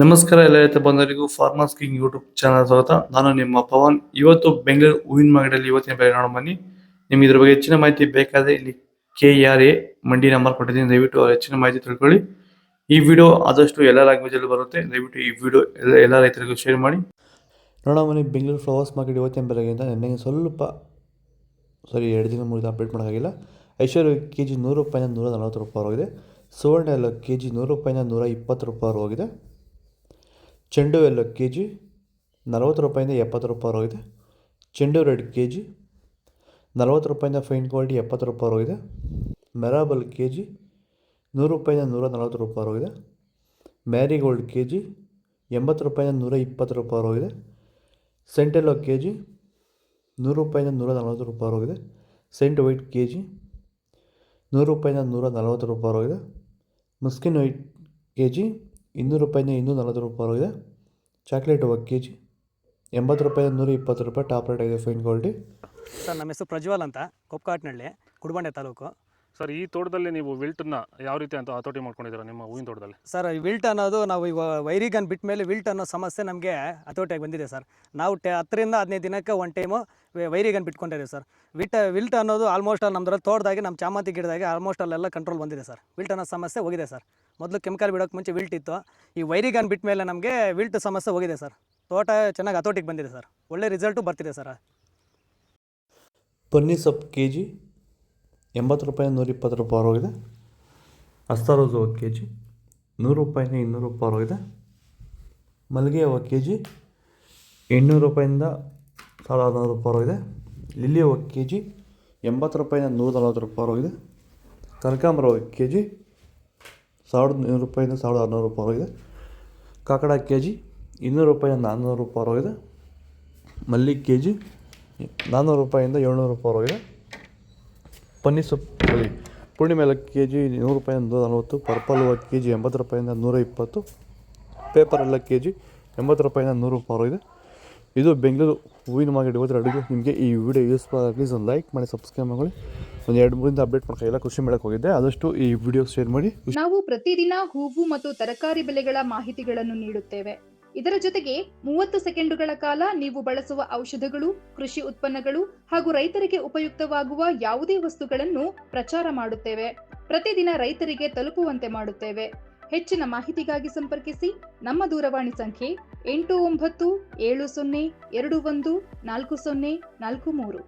ನಮಸ್ಕಾರ ಎಲ್ಲ ರೈತ ಬಂಧುಗಳಿಗೂ ಫಾರ್ಮರ್ಸ್ ಕಿಂಗ್ ಯೂಟ್ಯೂಬ್ ಚಾನಲ್ ಸ್ವಾಗತ. ನಾನು ನಿಮ್ಮ ಪವನ್. ಇವತ್ತು ಬೆಂಗಳೂರು ಹೂವಿನ ಮಾರ್ಕೆಟಲ್ಲಿ ಇವತ್ತಿನ ಬೆಲೆ ನೋಡೋಣ ಬನ್ನಿ. ನಿಮ್ಗೆ ಇದ್ರ ಬಗ್ಗೆ ಹೆಚ್ಚಿನ ಮಾಹಿತಿ ಬೇಕಾದ್ರೆ ಇಲ್ಲಿ KRA ಮಂಡಿ ನಂಬರ್ ಕೊಟ್ಟಿದ್ದೀನಿ, ದಯವಿಟ್ಟು ಹೆಚ್ಚಿನ ಮಾಹಿತಿ ತಿಳ್ಕೊಳ್ಳಿ. ಈ ವಿಡಿಯೋ ಆದಷ್ಟು ಎಲ್ಲ ಲ್ಯಾಂಗ್ವೇಜ್ ಅಲ್ಲಿ ಬರುತ್ತೆ, ದಯವಿಟ್ಟು ಈ ವಿಡಿಯೋ ಎಲ್ಲ ರೈತರಿಗೂ ಶೇರ್ ಮಾಡಿ. ನೋಡೋಣ ಬನ್ನಿ, ಬೆಂಗಳೂರು ಫ್ಲವರ್ಸ್ ಮಾರ್ಕೆಟ್ ಇವತ್ತಿನ ಬೆಲೆಗಿಂತ ನಿನ್ನೆ ಸ್ವಲ್ಪ 2 ದಿನ 3 ದಿನ ಅಪ್ಡೇಟ್ ಮಾಡೋಕ್ಕಾಗಿಲ್ಲ. ಐಶ್ವರ್ಯ KG 100 ರೂಪಾಯಿಂದ 140 ರೂಪಾಯಿ ಹೋಗಿದೆ. ಸುವರ್ಣ ಎಲ್ಲ KG 100 ರೂಪಾಯಿಂದ 120 ರೂಪಾಯಿ ಹೋಗಿದೆ. ಚೆಂಡು ಎಲ್ಲ KG 40 ರೂಪಾಯಿಂದ 70 ರೂಪಾಯಿ ಹೋಗಿದೆ. ಚೆಂಡು ರೆಡ್ KG 40 ರೂಪಾಯಿಂದ ಫೈನ್ ಕ್ವಾಲಿಟಿ 70 ರೂಪಾಯಿ ಹೋಗಿದೆ. ಮೆರಾಬಲ್ KG 100 ರೂಪಾಯಿಂದ 140 ರೂಪಾಯಿ ಹೋಗಿದೆ. ಮ್ಯಾರಿಗೋಲ್ಡ್ KG 80 ರೂಪಾಯಿಂದ 120 ರೂಪಾಯಿ ಹೋಗಿದೆ. ಸೆಂಟೆಲ್ಲೋ KG 100 ರೂಪಾಯಿಂದ 140 ರೂಪಾಯಿ ಹೋಗಿದೆ. ಸೆಂಟ್ ವೈಟ್ KG 100 ರೂಪಾಯಿಂದ 140 ರೂಪಾಯಿ ಹೋಗಿದೆ. ಮುಸ್ಕಿನ್ ವೈಟ್ KG 200 ರೂಪಾಯಿಂದ 240 ರೂಪಾಯಿ ಹೋಗಿದೆ. ಚಾಕ್ಲೇಟ್ ಹೂವು KG 80 ರೂಪಾಯಿಂದ 120 ರೂಪಾಯಿ ಟಾಪ್ ರೇಟ್ ಆಗಿದೆ ಫೈನ್ ಕ್ವಾಲಿಟಿ. ಸರ್, ನಮ್ಮ ಹೆಸರು ಪ್ರಜ್ವಲ್ ಅಂತ, ಕೊಪ್ಪಕಾಟ್ನಳ್ಳಿ, ಕುಡಬಂಡೆ ತಾಲೂಕು. ಸರ್, ಈ ತೋಟದಲ್ಲಿ ನೀವು ವಿಲ್ಟನ್ನ ಯಾವ ರೀತಿ ಅಂತ ಹತೋಟಿ ಮಾಡ್ಕೊಂಡಿದ್ದೀರಾ ನಿಮ್ಮ ಹೂವಿನ ತೋಟದಲ್ಲಿ? ಸರ್, ವಿಲ್ಟ್ ಅನ್ನೋದು ನಾವು ವೈರಿಗನ್ ಬಿಟ್ಟ ಮೇಲೆ ವಿಲ್ಟ್ ಅನ್ನೋ ಸಮಸ್ಯೆ ನಮಗೆ ಹತೋಟಿಯಾಗಿ ಬಂದಿದೆ ಸರ್. ನಾವು 10 ರಿಂದ 15 ದಿನಕ್ಕೆ ಒಂದು ಟೈಮು ವೈರಿಗನ್ ಬಿಟ್ಕೊಂಡಿದ್ದೀವಿ ಸರ್. ವಿಲ್ಟ್ ಅನ್ನೋದು ಆಲ್ಮೋಸ್ಟ್ ನಮ್ಮದ್ರಲ್ಲಿ ತೋಟದಾಗಿ ನಮ್ಮ ಚಾಮಂತಿ ಗಿಡದಾಗೆ ಆಲ್ಮೋಸ್ಟ್ ಅಲ್ಲೆಲ್ಲ ಕಂಟ್ರೋಲ್ ಬಂದಿದೆ ಸರ್. ವಿಲ್ಟ್ ಅನ್ನೋ ಸಮಸ್ಯೆ ಹೋಗಿದೆ ಸರ್. ಮೊದಲು ಕೆಮಿಕಲ್ ಬಿಡೋಕ್ಕೆ ಮುಂಚೆ ವಿಲ್ಟ್ ಇತ್ತು. ಈ ವೈರಿಗನ್ ಬಿಟ್ಟ ಮೇಲೆ ನಮಗೆ ವಿಲ್ಟ್ ಸಮಸ್ಯೆ ಹೋಗಿದೆ ಸರ್. ತೋಟ ಚೆನ್ನಾಗಿ ಹತೋಟಿಗೆ ಬಂದಿದೆ ಸರ್. ಒಳ್ಳೆ ರಿಸಲ್ಟು ಬರ್ತಿದೆ ಸರ್. ಪನ್ನೀ ಸೊಪ್ಪು KG 80 ರೂಪಾಯಿಂದ 120 ರೂಪಾಯಿ ಹೋಗಿದೆ. ಅಸ್ತಾರೋಸ್ ಹೂವು KG 100 ರೂಪಾಯಿಂದ 200 ರೂಪಾಯಿ ಹೋಗಿದೆ. ಮಲ್ಲಿಗೆ ಹೂವು KG 800 ರೂಪಾಯಿಂದ 1600 ರೂಪಾಯಿ ಹೋಗಿದೆ. ಲಿಲ್ಲಿ ಹೂವು KG 80 ರೂಪಾಯಿಂದ 140 ರೂಪಾಯಿ ಹೋಗಿದೆ. ಕನಕಾಂಬರ ಹೂವು KG 1100 ರೂಪಾಯಿಂದ 1600 ರೂಪಾಯಿ ಹೋಗಿದೆ. ಕಾಕಡ KG 200 ರೂಪಾಯಿಂದ 400 ರೂಪಾಯಿ ಹೋಗಿದೆ. ಮಲ್ಲಿ KG 400 ರೂಪಾಯಿಂದ 700 ರೂಪಾಯಿ ಹೋಗಿದೆ. ಪನ್ನೀರ್ ಸೊಪ್ಪು ಪೂರ್ಣಿಮೆ ಎಲ್ಲ KG 100 ರೂಪಾಯಿಂದ 140. ಪರ್ಪಲ್ ಹೂವು KG 80 ರೂಪಾಯಿಂದ 120. ಪೇಪರ್ ಎಲ್ಲ KG 80 ರೂಪಾಯಿಂದ 100 ರೂಪಾಯಿ ಹೋಗಿದೆ. ಇದು ಬೆಂಗಳೂರು ಹೂವಿನ ಮಾರ್ಕೆಟ್ ಇವತ್ತು ಅಡುಗೆ. ನಿಮಗೆ ಈ ವಿಡಿಯೋ ಯೂಸ್ಫುಲ್ ಆಗಿ ಪ್ಲೀಸ್ ಒಂದು ಲೈಕ್ ಮಾಡಿ, ಸಬ್ಸ್ಕ್ರೈಬ್ ಮಾಡಿ. ಒಂದು 2-3 ಅಪ್ಡೇಟ್ ಮಾಡೋಕ್ಕಾಗಿಲ್ಲ, ಕೃಷಿ ಮೇಳಕ್ಕೆ ಹೋಗಿದ್ದೆ, ಆದಷ್ಟು ಈ ವಿಡಿಯೋ ಶೇರ್ ಮಾಡಿ. ನಾವು ಪ್ರತಿದಿನ ಹೂವು ಮತ್ತು ತರಕಾರಿ ಬೆಲೆಗಳ ಮಾಹಿತಿಗಳನ್ನು ನೀಡುತ್ತೇವೆ. ಇದರ ಜೊತೆಗೆ 30 ಸೆಕೆಂಡುಗಳ ಕಾಲ ನೀವು ಬಳಸುವ ಔಷಧಗಳು, ಕೃಷಿ ಉತ್ಪನ್ನಗಳು ಹಾಗೂ ರೈತರಿಗೆ ಉಪಯುಕ್ತವಾಗುವ ಯಾವುದೇ ವಸ್ತುಗಳನ್ನು ಪ್ರಚಾರ ಮಾಡುತ್ತೇವೆ. ಪ್ರತಿದಿನ ರೈತರಿಗೆ ತಲುಪುವಂತೆ ಮಾಡುತ್ತೇವೆ. ಹೆಚ್ಚಿನ ಮಾಹಿತಿಗಾಗಿ ಸಂಪರ್ಕಿಸಿ. ನಮ್ಮ ದೂರವಾಣಿ ಸಂಖ್ಯೆ 8970214043.